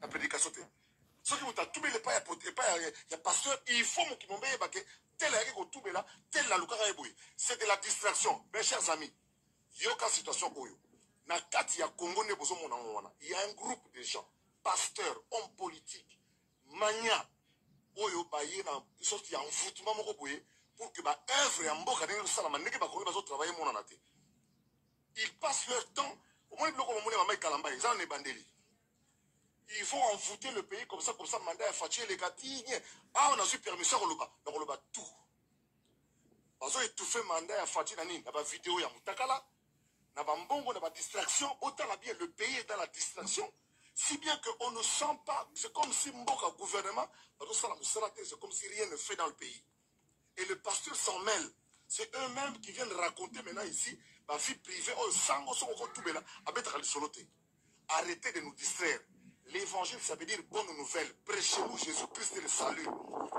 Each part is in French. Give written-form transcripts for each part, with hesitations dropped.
la prédication. Ce qui vous a tout mis pas il pasteur, il faut que mon bébé tel là, tel la c'est de la distraction. Mes chers amis, il y a une situation où na kati ya Congo ne bozo mona wana. Il y a un groupe de gens, pasteurs, hommes politiques, mania, oyo baye na sorti ya envoûtement moko boye pour que ba œuvre ya mboka ndenge salama ndenge ba koyi bazo travailler mona na te. Ils passent leur temps au moins biloko momone mama ikalamba ils ne bandeli. Ils vont envoûter le pays comme ça mandat fatigué les gatigne. Ah on a eu permission on le bat tout. Bazo étouffer mandat fatigué nani na ba vidéo ya mutakala. Na bambongo na ba distraction, autant la bien le pays est dans la distraction, si bien qu'on ne sent pas, c'est comme si mboka gouvernement, c'est comme si rien ne fait dans le pays. Et le pasteur s'en mêle. C'est eux-mêmes qui viennent raconter maintenant ici, ma vie privée, arrêtez de nous distraire. L'évangile, ça veut dire bonne nouvelle. Prêchez-nous Jésus-Christ et le salut.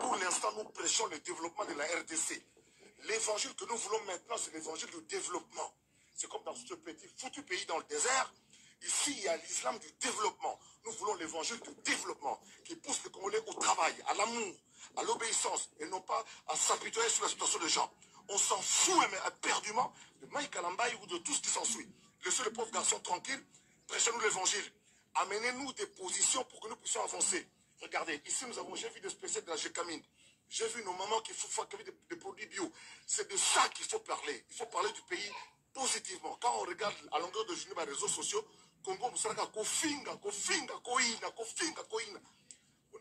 Pour l'instant, nous prêchons le développement de la RDC. L'évangile que nous voulons maintenant, c'est l'évangile du développement. C'est comme dans ce petit foutu pays dans le désert. Ici, il y a l'islam du développement. Nous voulons l'évangile du développement qui pousse les Congolais au travail, à l'amour, à l'obéissance et non pas à s'apitoyer sur la situation des gens. On s'en fout mais éperdument de Mike Alambaye ou de tout ce qui s'ensuit. Laissez le pauvre garçon tranquille, prêchez-nous l'évangile. Amenez-nous des positions pour que nous puissions avancer. Regardez, ici j'ai vu des spécialistes de la Gécamine. J'ai vu nos mamans qui font des produits bio. C'est de ça qu'il faut parler. Il faut parler du pays positivement. Quand on regarde à longueur de journée les réseaux sociaux, Congo, on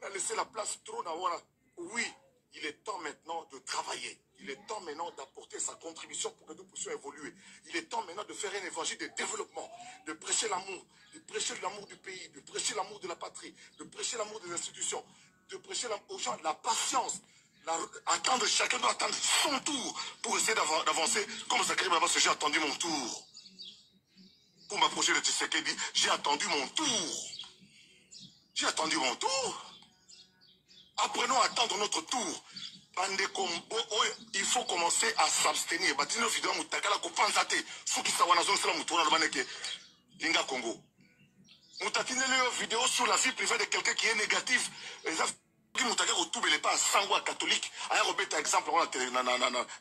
a laissé la place trop dans voilà. Oui, il est temps maintenant de travailler. Il est temps maintenant d'apporter sa contribution pour que nous puissions évoluer. Il est temps maintenant de faire un évangile de développement, de prêcher l'amour, de prêcher l'amour du pays, de prêcher l'amour de la patrie, de prêcher l'amour des institutions, de prêcher aux gens la patience. Attendre, chacun doit attendre son tour pour essayer d'avancer. Comme Zachary Baba, j'ai attendu mon tour. Pour m'approcher de Tshisekedi, j'ai attendu mon tour. J'ai attendu mon tour. Apprenons à attendre notre tour. Il faut commencer à s'abstenir. Congo. Vidéo sur la vie privée de quelqu'un qui est négatif. Qui n'est pas sanguin catholique. Un exemple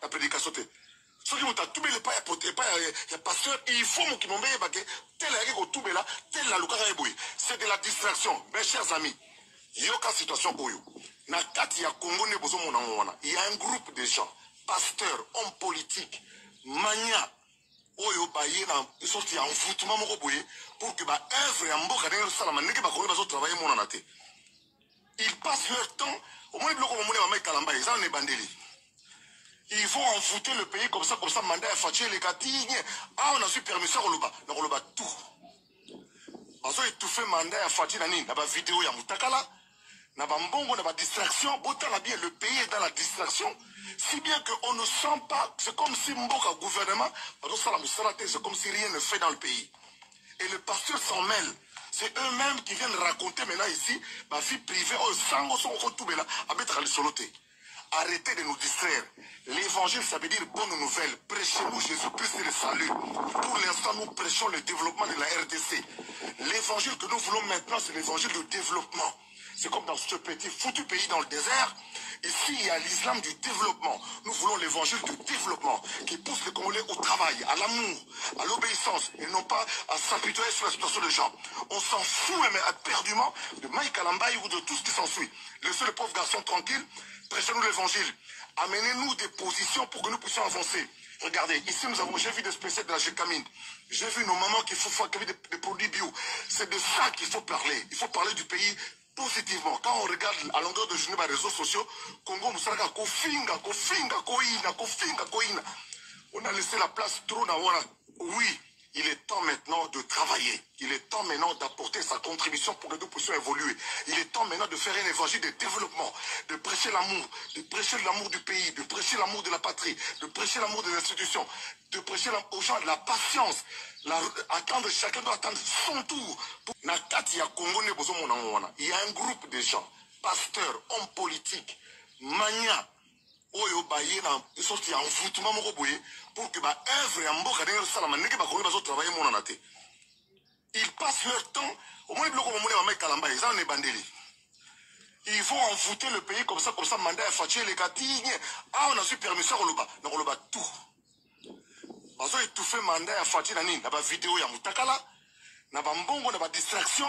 la prédication. Ceux qui ne pas pasteur, il faut que c'est de la distraction. Mes chers amis, il y a une situation où il y a un groupe de gens, pasteurs, hommes politiques, mania, sorti en envoûtement pour que œuvre ils passent leur temps, au moins ils vont envoûter le pays comme ça, mandat fatigué les gatignes. Ah, on a eu permission, on le bat tout. Ils ont étouffé mandat fatigué nani, na ba vidéo ya mutakala, na ba mbongo, na ba distraction, autant la bien le pays est dans la distraction, si bien qu'on ne sent pas, c'est comme si mboka gouvernement, c'est comme si rien ne fait dans le pays. Et le pasteur s'en mêle. C'est eux-mêmes qui viennent raconter maintenant ici, ma vie privée, arrêtez de nous distraire. L'évangile, ça veut dire bonne nouvelle. Prêchez-nous Jésus-Christ et le salut. Pour l'instant, nous prêchons le développement de la RDC. L'évangile que nous voulons maintenant, c'est l'évangile du développement. C'est comme dans ce petit foutu pays dans le désert. Ici, il y a l'islam du développement. Nous voulons l'évangile du développement qui pousse les Congolais au travail, à l'amour, à l'obéissance et non pas à s'apitoyer sur la situation des gens. On s'en fout mais éperdument de Mike Alambaye ou de tout ce qui s'ensuit. Laissez le pauvre garçon tranquille, prêchez-nous l'évangile. Amenez-nous des positions pour que nous puissions avancer. Regardez, ici j'ai vu des spécialistes de la Gécamine. J'ai vu nos mamans qui font des produits bio. C'est de ça qu'il faut parler. Il faut parler du pays positivement. Quand on regarde à longueur de journée les réseaux sociaux, Congo, on a laissé la place trop dans voilà. Oui, il est temps maintenant de travailler. Il est temps maintenant d'apporter sa contribution pour que nous puissions évoluer. Il est temps maintenant de faire un évangile de développement, de prêcher l'amour du pays, de prêcher l'amour de la patrie, de prêcher l'amour des institutions, de prêcher aux gens la patience. Attendre, chacun doit attendre son tour. Il y a un groupe de gens, pasteurs, hommes politiques, mania, sorti en envoûtement pour que œuvre ils passent leur temps, Au moins, Mike Kalamba, ils en est bandeli. Ils vont envoûter le pays comme ça, mandat fatigué, les gars, ah, on a su permission, on le bat tout. Parce qu'ils tout fait mandat fatigué, on a une vidéo, il y a Moutakala, on a une distraction,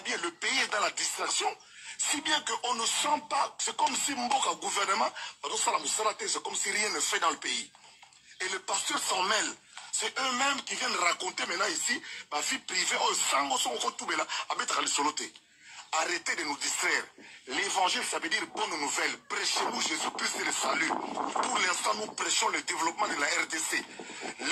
bien le pays est dans la distraction, si bien qu'on ne sent pas, c'est comme si Mboka gouvernement, c'est comme si rien ne fait dans le pays. Et les pasteurs s'en mêlent. C'est eux-mêmes qui viennent raconter maintenant ici, ma vie privée, oh, sang, son retour, là, à soloté. Arrêtez de nous distraire. L'évangile, ça veut dire bonne nouvelle. Prêchez-nous Jésus-Christ et le salut. Pour l'instant, nous prêchons le développement de la RDC.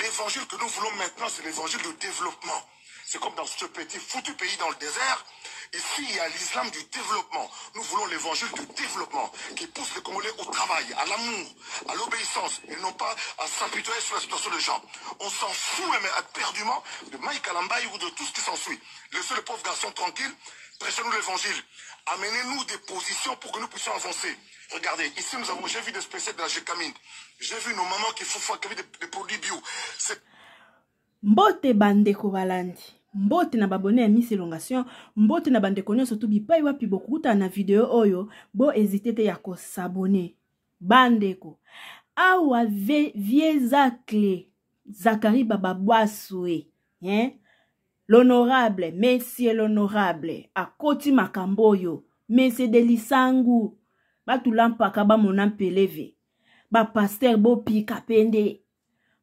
L'évangile que nous voulons maintenant, c'est l'évangile du développement. C'est comme dans ce petit foutu pays dans le désert. Ici, il y a l'islam du développement. Nous voulons l'évangile du développement qui pousse les Congolais au travail, à l'amour, à l'obéissance et non pas à s'apitoyer sur la situation des gens. On s'en fout même éperdument de Mike Kalambaï ou de tout ce qui s'ensuit. Laissez le pauvre garçon tranquille, prêchez-nous l'évangile. Amenez-nous des positions pour que nous puissions avancer. Regardez, ici j'ai vu des spécialistes de la Gécamine. J'ai vu nos mamans qui font des produits bio. Mbote bandeko balandi. Mbote na babone ya Miss Elongation, mbote na bandeko nyonso tu bipai wapi bokuta na video oyo, bo hésiter te ya ko s'abonner. Bandeko. Awa vie Zakari Baba Boaswe, l'honorable, monsieur l'honorable, akoti makamboyo, monsieur de Lisangu, batulampa ba monam peleve, ba pasteur bo pika pende,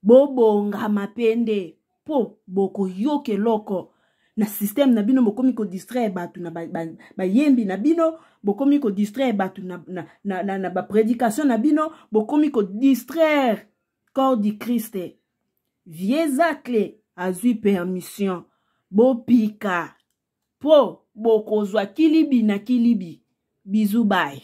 bo bonga mapende, po boko yoke loko, na système na bino bokomi ko distraire batu na ba yembi na bino, bokomi ko distraire batu na ba prédication na bino, bokomi ko distraire corps du Christ. Viezakle azui permission, bo pika, po boko zwa kilibi na kilibi, bisous bye.